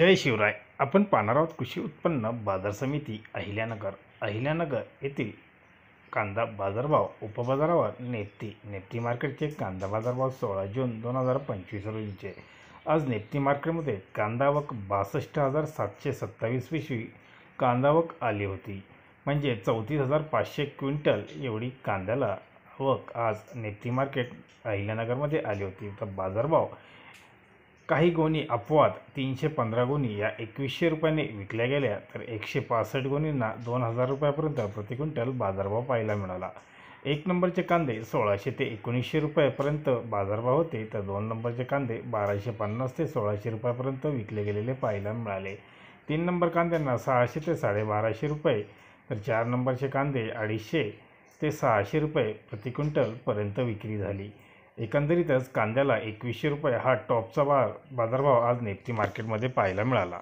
जय शिवराय. आपण पाहणार आहोत कृषी उत्पन्न बाजार समिती अहिल्यानगर येथील कांदा बाजारभाव उपबाजारावर नेप्ती मार्केटचे कांदा बाजारभाव 16 जून 2025 रोजीचे. आज नेप्ती मार्केटमध्ये कांदा आवक 62,727 पिशवी कांदा आवक आली होती. म्हणजे 34,500 क्विंटल एवढी कांद्याला आवक आज नेप्ती मार्केट अहिल्यानगरमध्ये आली होती. तर बाजारभाव काही गोणी अपवाद 315 गोणी या 2100 रुपयांनी विकल्या गेल्या, तर 165 गोणींना 2000 रुपयापर्यंत प्रति क्विंटल बाजारभाव पाहायला मिळाला. 1 नंबरचे कांदे 1600 ते 1900 रुपयापर्यंत बाजारभाव होते, तर 2 नंबरचे कांदे 1250 ते 1600 रुपयापर्यंत विकले गेलेले पाहायला मिळाले. 3 नंबर कांद्यांना 600 ते 1250 रुपये, तर 4 नंबरचे कांदे 250 ते 600 रुपये प्रति क्विंटलपर्यंत विक्री झाली. एकंदरीतच कांद्याला 2100 रुपये हा टॉपचा बाजारभाव आज नेप्ती मार्केटमध्ये पाहायला मिळाला.